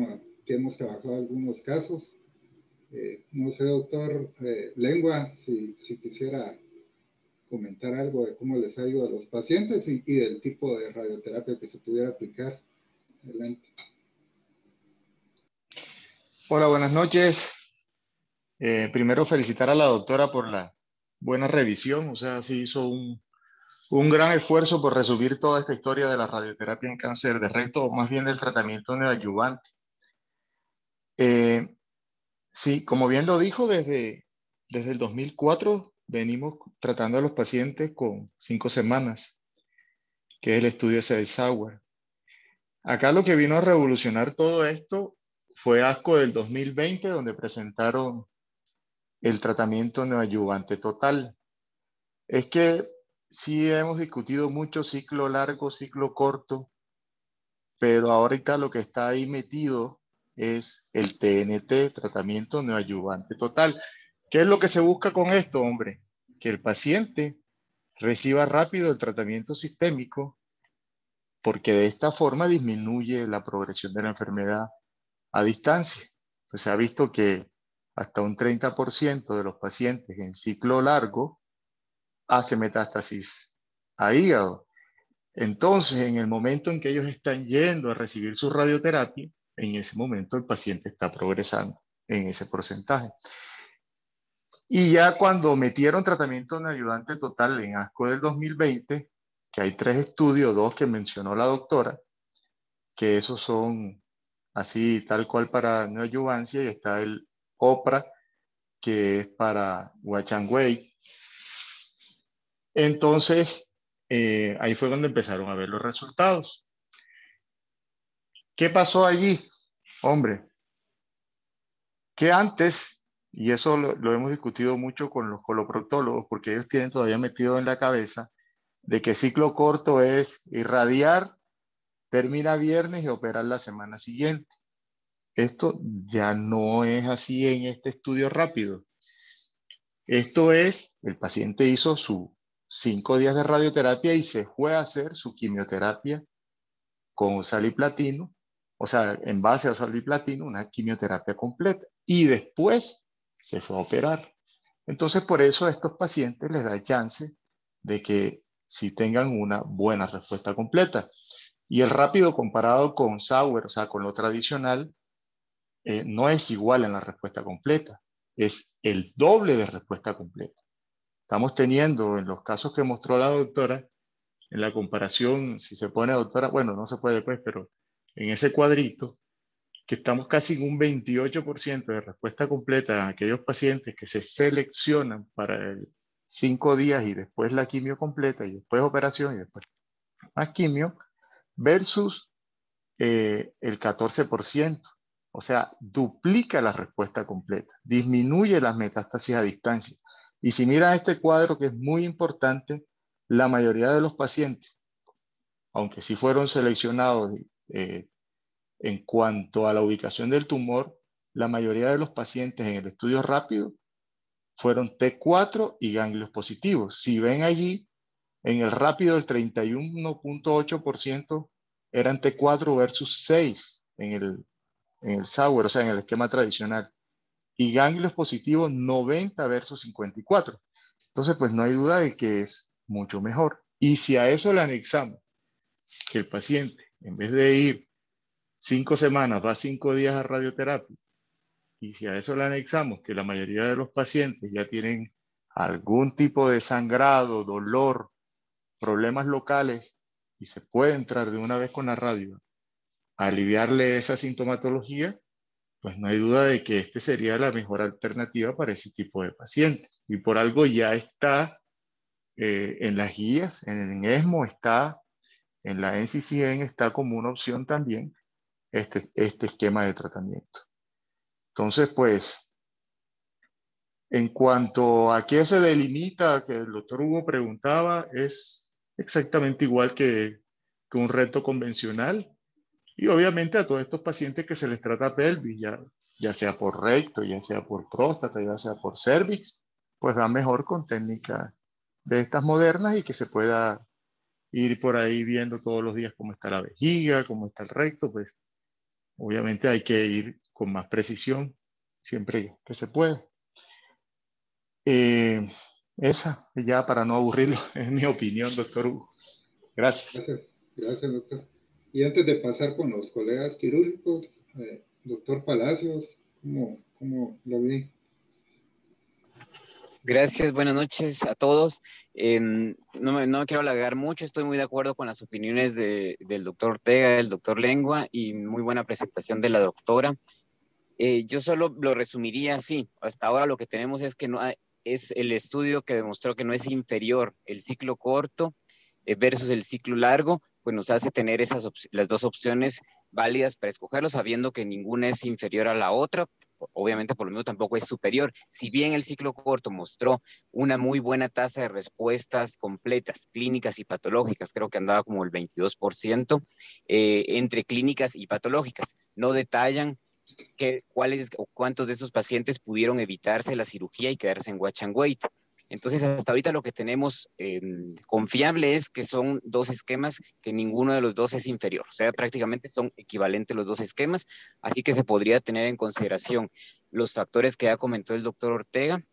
que hemos trabajado algunos casos. No sé, doctor Lengua, si quisiera comentar algo de cómo les ha ido a los pacientes y del tipo de radioterapia que se pudiera aplicar. Adelante. Hola, buenas noches. Primero felicitar a la doctora por la buena revisión, o sea, sí hizo un gran esfuerzo por resumir toda esta historia de la radioterapia en cáncer de recto, o más bien del tratamiento neoadyuvante. Sí, como bien lo dijo, desde el 2004 venimos tratando a los pacientes con 5 semanas, que es el estudio ese de Sauer. Acá lo que vino a revolucionar todo esto fue ASCO del 2020, donde presentaron el tratamiento neoadyuvante total. Es que sí hemos discutido mucho ciclo largo, ciclo corto, pero ahorita lo que está ahí metido es el TNT, tratamiento neoadyuvante total, ¿Qué es lo que se busca con esto, hombre? Que el paciente reciba rápido el tratamiento sistémico, porque de esta forma disminuye la progresión de la enfermedad a distancia. Pues se ha visto que hasta un 30% de los pacientes en ciclo largo hace metástasis a hígado. Entonces, en el momento en que ellos están yendo a recibir su radioterapia, en ese momento el paciente está progresando en ese porcentaje. Y ya cuando metieron tratamiento neoayudante total en ASCO del 2020, que hay 3 estudios, 2 que mencionó la doctora, que esos son así tal cual para neoadyuvancia, y está el OPRA, que es para watch and wait. Entonces, ahí fue cuando empezaron a ver los resultados. ¿Qué pasó allí? Hombre, que antes, y eso lo hemos discutido mucho con los coloproctólogos, porque ellos tienen todavía metido en la cabeza de que ciclo corto es irradiar, termina viernes y operar la semana siguiente. Esto ya no es así en este estudio rápido. Esto es, el paciente hizo sus 5 días de radioterapia y se fue a hacer su quimioterapia con sal y platino, o sea, en base a sal y platino, una quimioterapia completa. Y después se fue a operar. Entonces, por eso a estos pacientes les da chance de que sí tengan una buena respuesta completa. Y el rápido comparado con Sauer, o sea, con lo tradicional, no es igual en la respuesta completa. Es el doble de respuesta completa. Estamos teniendo, en los casos que mostró la doctora, en la comparación, si se pone doctora, bueno, no se puede pues, pero en ese cuadrito, que estamos casi en un 28% de respuesta completa en aquellos pacientes que se seleccionan para 5 días y después la quimio completa y después operación y después más quimio, versus el 14%. O sea, duplica la respuesta completa, disminuye las metástasis a distancia. Y si miran este cuadro, que es muy importante, la mayoría de los pacientes, aunque sí fueron seleccionados en cuanto a la ubicación del tumor, la mayoría de los pacientes en el estudio rápido fueron T4 y ganglios positivos. Si ven allí, en el rápido el 31.8% eran T4 versus 6 en el Sauer, o sea, en el esquema tradicional. Y ganglios positivos 90 versus 54. Entonces, pues no hay duda de que es mucho mejor. Y si a eso le anexamos que el paciente, en vez de ir 5 semanas, va 5 días a radioterapia, y si a eso le anexamos que la mayoría de los pacientes ya tienen algún tipo de sangrado, dolor, problemas locales, y se puede entrar de una vez con la radio a aliviarle esa sintomatología, pues no hay duda de que este sería la mejor alternativa para ese tipo de pacientes. Y por algo ya está en las guías, en ESMO está, en la NCCN está como una opción también este esquema de tratamiento. Entonces, pues, en cuanto a qué se delimita, que el doctor Hugo preguntaba, es exactamente igual que un reto convencional. Y obviamente a todos estos pacientes que se les trata pelvis, ya sea por recto, ya sea por próstata, ya sea por cervix, pues va mejor con técnicas de estas modernas y que se pueda ir por ahí viendo todos los días cómo está la vejiga, cómo está el recto, pues obviamente hay que ir con más precisión siempre que se pueda. Esa, ya para no aburrirlo, es mi opinión, doctor Hugo. Gracias. Gracias, doctor. Y antes de pasar con los colegas quirúrgicos, doctor Palacios, ¿cómo lo vi? Gracias, buenas noches a todos. No me quiero alargar mucho, estoy muy de acuerdo con las opiniones del doctor Ortega, del doctor Lengua, y muy buena presentación de la doctora. Yo solo lo resumiría así. Hasta ahora lo que tenemos es que es el estudio que demostró que no es inferior el ciclo corto versus el ciclo largo, pues nos hace tener las dos opciones válidas para escogerlo, sabiendo que ninguna es inferior a la otra. Obviamente por lo mismo tampoco es superior. Si bien el ciclo corto mostró una muy buena tasa de respuestas completas, clínicas y patológicas, creo que andaba como el 22% entre clínicas y patológicas. No detallan cuáles o cuántos de esos pacientes pudieron evitarse la cirugía y quedarse en watch and wait. Entonces, hasta ahorita lo que tenemos confiable es que son 2 esquemas que ninguno de los 2 es inferior. O sea, prácticamente son equivalentes los 2 esquemas, así que se podría tener en consideración los factores que ya comentó el doctor Ortega,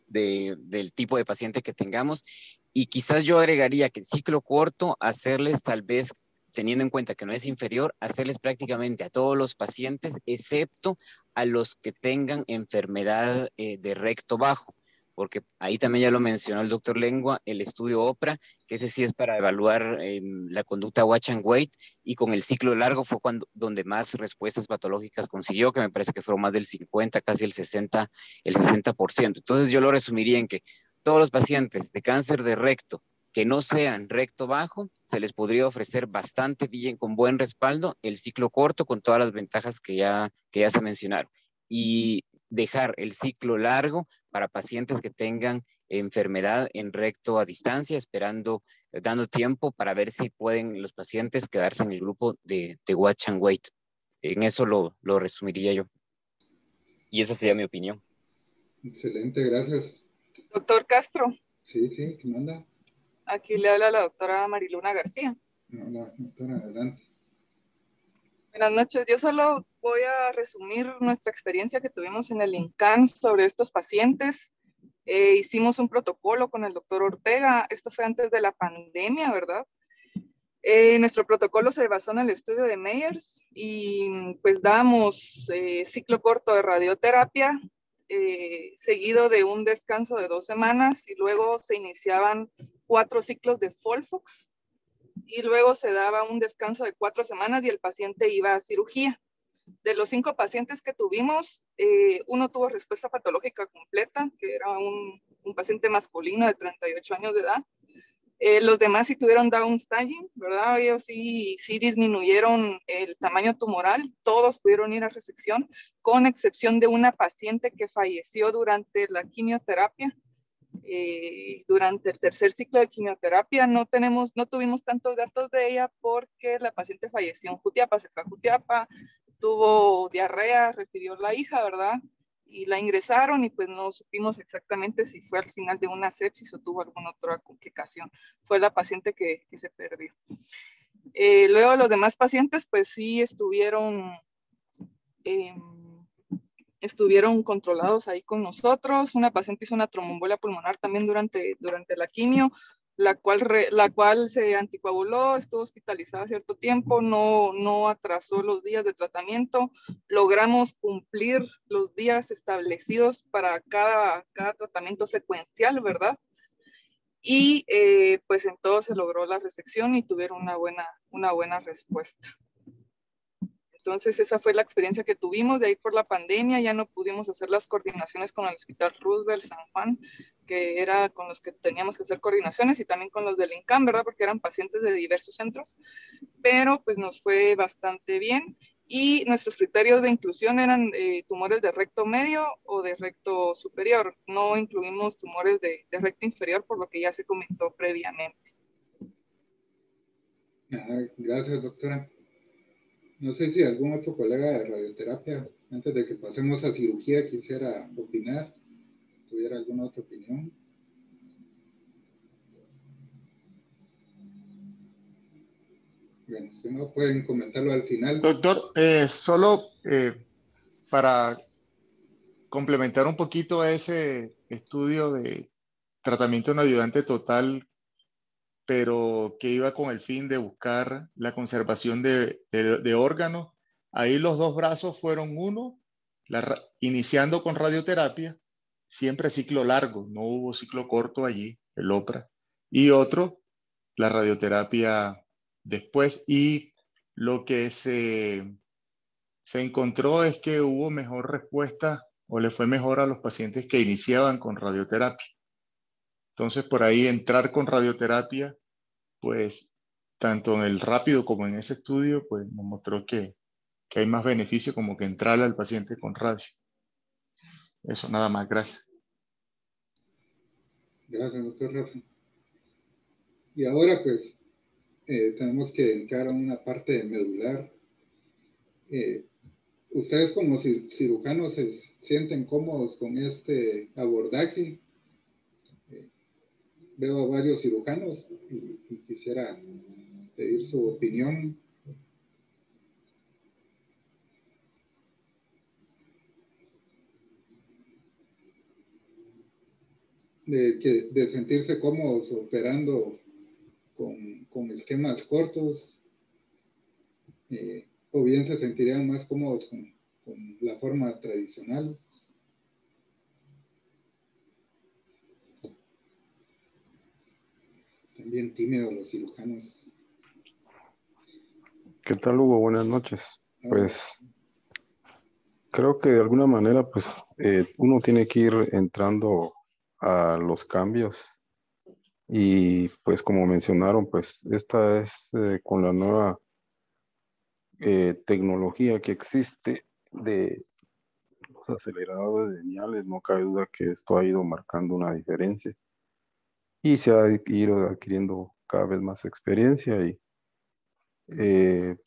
del tipo de paciente que tengamos, y quizás yo agregaría que el ciclo corto, hacerles tal vez, teniendo en cuenta que no es inferior, hacerles prácticamente a todos los pacientes, excepto a los que tengan enfermedad de recto bajo, porque ahí también ya lo mencionó el doctor Lengua, el estudio OPRA, que ese sí es para evaluar la conducta watch and wait, y con el ciclo largo fue donde más respuestas patológicas consiguió, que me parece que fueron más del 50, casi el 60%. Entonces yo lo resumiría en que todos los pacientes de cáncer de recto que no sean recto bajo, se les podría ofrecer bastante bien, con buen respaldo, el ciclo corto con todas las ventajas que ya se mencionaron. Y dejar el ciclo largo para pacientes que tengan enfermedad en recto a distancia, dando tiempo para ver si pueden los pacientes quedarse en el grupo de watch and wait. En eso lo resumiría yo. Y esa sería mi opinión. Excelente, gracias. Doctor Castro. Sí, ¿qué manda? Aquí le habla la doctora Mariluna García. Hola, doctora, adelante. Buenas noches. Yo solo voy a resumir nuestra experiencia que tuvimos en el INCAN sobre estos pacientes. Hicimos un protocolo con el doctor Ortega. Esto fue antes de la pandemia, ¿verdad? Nuestro protocolo se basó en el estudio de Meyers y pues damos ciclo corto de radioterapia, seguido de un descanso de 2 semanas, y luego se iniciaban 4 ciclos de Folfox, y luego se daba un descanso de 4 semanas y el paciente iba a cirugía. De los 5 pacientes que tuvimos, uno tuvo respuesta patológica completa, que era un paciente masculino de 38 años de edad. Los demás sí tuvieron downstaging, ¿verdad? Ellos sí disminuyeron el tamaño tumoral, todos pudieron ir a resección, con excepción de una paciente que falleció durante la quimioterapia. Durante el 3er ciclo de quimioterapia no tuvimos tantos datos de ella porque la paciente falleció en Jutiapa, se fue a Jutiapa, tuvo diarrea, refirió la hija, ¿verdad? Y la ingresaron y pues no supimos exactamente si fue al final de una sepsis o tuvo alguna otra complicación. Fue la paciente que se perdió. Luego los demás pacientes pues sí estuvieron controlados ahí con nosotros. Una paciente hizo una tromboembolia pulmonar también durante la quimio, la cual se anticoaguló, estuvo hospitalizada cierto tiempo, no atrasó los días de tratamiento. Logramos cumplir los días establecidos para cada tratamiento secuencial, ¿verdad? Y pues en todo se logró la resección y tuvieron una buena respuesta. Entonces esa fue la experiencia que tuvimos. De ahí, por la pandemia, ya no pudimos hacer las coordinaciones con el Hospital Roosevelt San Juan, que era con los que teníamos que hacer coordinaciones, y también con los del INCAN, ¿verdad? Porque eran pacientes de diversos centros, pero pues nos fue bastante bien. Y nuestros criterios de inclusión eran tumores de recto medio o de recto superior. No incluimos tumores de recto inferior, por lo que ya se comentó previamente. Gracias, doctora. No sé si algún otro colega de radioterapia, antes de que pasemos a cirugía, quisiera opinar, tuviera alguna otra opinión. Bueno, si no, pueden comentarlo al final. Doctor, solo para complementar un poquito ese estudio de tratamiento en ayudante total, pero que iba con el fin de buscar la conservación de órganos. Ahí los 2 brazos fueron uno, iniciando con radioterapia, siempre ciclo largo, no hubo ciclo corto allí, el OPRA, y otro, la radioterapia después. Y lo que se encontró es que hubo mejor respuesta, o le fue mejor a los pacientes que iniciaban con radioterapia. Entonces, por ahí entrar con radioterapia, pues tanto en el rápido como en ese estudio, pues nos mostró que hay más beneficio como que entrarle al paciente con radio. Eso, nada más, gracias. Gracias, doctor Rafa. Y ahora pues tenemos que entrar a una parte medular. ¿Ustedes como cirujanos se sienten cómodos con este abordaje? Veo a varios cirujanos y quisiera pedir su opinión. De sentirse cómodos operando con esquemas cortos, o bien se sentirían más cómodos con la forma tradicional. También tímidos los cirujanos. ¿Qué tal, Hugo? Buenas noches. Pues creo que de alguna manera, pues uno tiene que ir entrando a los cambios y pues como mencionaron, pues esta es con la nueva tecnología que existe de los aceleradores de lineales, no cabe duda que esto ha ido marcando una diferencia y se ha ido adquiriendo cada vez más experiencia y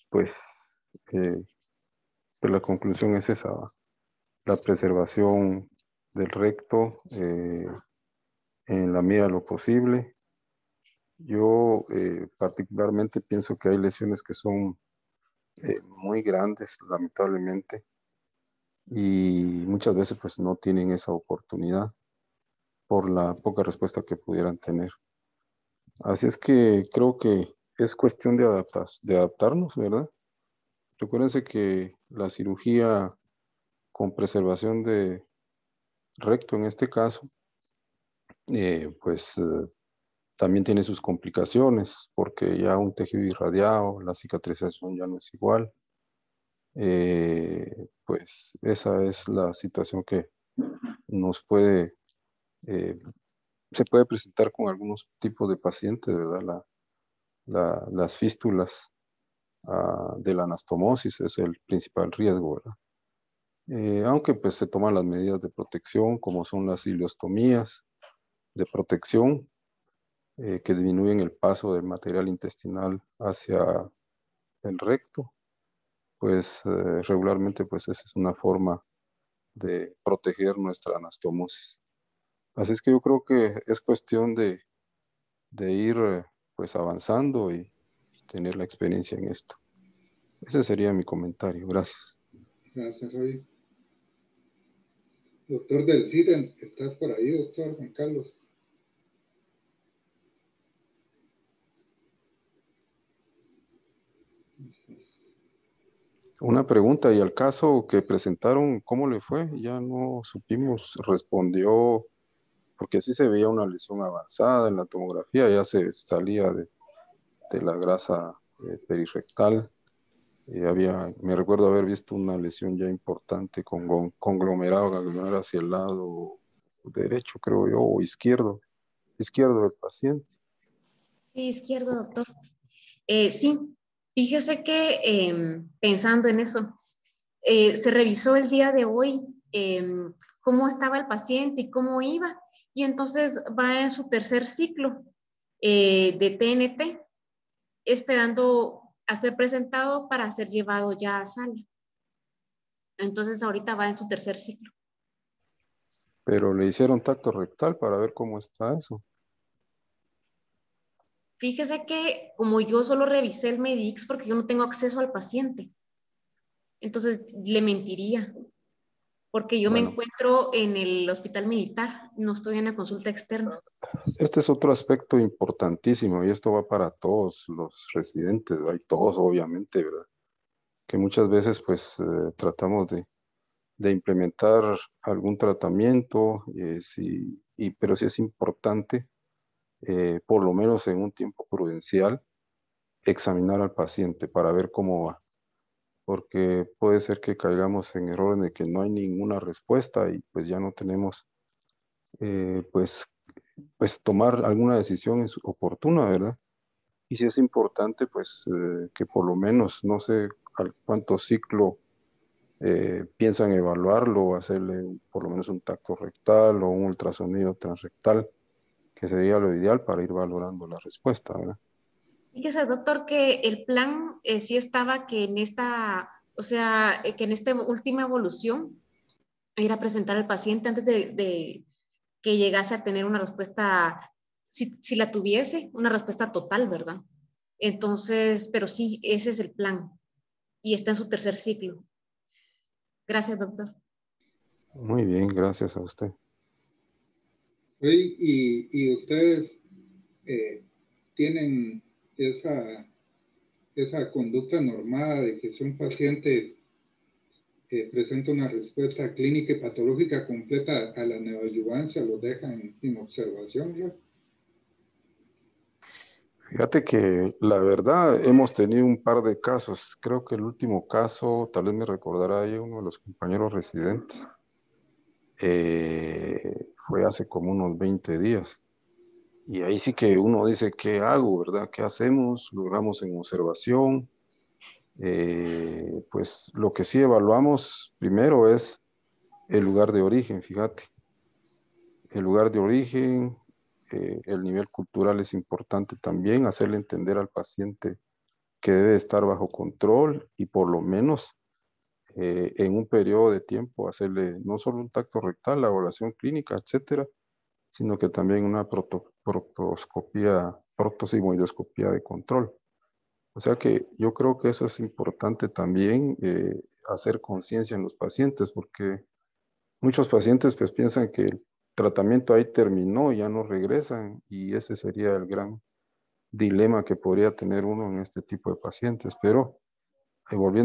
pues la conclusión es esa, ¿va? La preservación del recto en la medida de lo posible. Yo particularmente pienso que hay lesiones que son muy grandes, lamentablemente, y muchas veces pues no tienen esa oportunidad por la poca respuesta que pudieran tener. Así es que creo que es cuestión de adaptarnos, ¿verdad? Recuérdense que la cirugía con preservación de recto en este caso, también tiene sus complicaciones, porque ya un tejido irradiado, la cicatrización ya no es igual. Pues esa es la situación que nos puede, se puede presentar con algunos tipos de pacientes, ¿verdad? Las fístulas de la anastomosis es el principal riesgo, ¿verdad? Aunque pues se toman las medidas de protección, como son las ileostomías de protección, que disminuyen el paso del material intestinal hacia el recto, pues regularmente pues esa es una forma de proteger nuestra anastomosis. Así es que yo creo que es cuestión de ir pues avanzando y tener la experiencia en esto. Ese sería mi comentario. Gracias. Gracias, Roy. Doctor del CID, ¿estás por ahí, doctor Juan Carlos? Una pregunta, y al caso que presentaron, ¿cómo le fue? Ya no supimos, respondió, porque sí se veía una lesión avanzada en la tomografía, ya se salía de la grasa perirectal. Me recuerdo haber visto una lesión ya importante con conglomerado ganglionar hacia el lado derecho, creo yo, o izquierdo del paciente. Sí, izquierdo, doctor. Sí, fíjese que pensando en eso, se revisó el día de hoy cómo estaba el paciente y cómo iba, y entonces va en su tercer ciclo de TNT, esperando a ser presentado para ser llevado ya a sala. Entonces ahorita va en su tercer ciclo. Pero le hicieron tacto rectal para ver cómo está eso. Fíjese que como yo solo revisé el Medix porque yo no tengo acceso al paciente, entonces le mentiría, porque yo me encuentro en el hospital militar, no estoy en la consulta externa. Este es otro aspecto importantísimo y esto va para todos los residentes, hay todos obviamente, ¿verdad? Que muchas veces pues tratamos de implementar algún tratamiento, pero sí es importante, por lo menos en un tiempo prudencial, examinar al paciente para ver cómo va, porque puede ser que caigamos en errores de que no hay ninguna respuesta y pues ya no tenemos pues tomar alguna decisión oportuna, ¿verdad? Y si es importante, pues que por lo menos, no sé cuánto ciclo piensan evaluarlo o hacerle por lo menos un tacto rectal o un ultrasonido transrectal, que sería lo ideal para ir valorando la respuesta, ¿verdad? Fíjese, doctor, que el plan sí estaba que en esta O sea, que en esta última evolución, ir a presentar al paciente antes de que llegase a tener una respuesta, si la tuviese, una respuesta total, ¿verdad? Entonces, pero sí, ese es el plan y está en su tercer ciclo. Gracias, doctor. Muy bien, gracias a usted. Y ustedes tienen esa conducta normada de que si un paciente presenta una respuesta clínica y patológica completa a la neoadyuvancia, lo dejan en observación, ¿no? Fíjate que la verdad hemos tenido un par de casos. Creo que el último caso, tal vez me recordará ahí uno de los compañeros residentes, fue hace como unos 20 días. Y ahí sí que uno dice, ¿qué hago, verdad? ¿Qué hacemos? Lo dejamos en observación. Pues lo que sí evaluamos primero es el lugar de origen, fíjate. El lugar de origen, el nivel cultural es importante también, hacerle entender al paciente que debe estar bajo control y por lo menos en un periodo de tiempo hacerle no solo un tacto rectal, la evaluación clínica, etcétera, sino que también una protosigmoidoscopía de control. O sea que yo creo que eso es importante también, hacer conciencia en los pacientes, porque muchos pacientes pues piensan que el tratamiento ahí terminó, ya no regresan, y ese sería el gran dilema que podría tener uno en este tipo de pacientes. Pero volviendo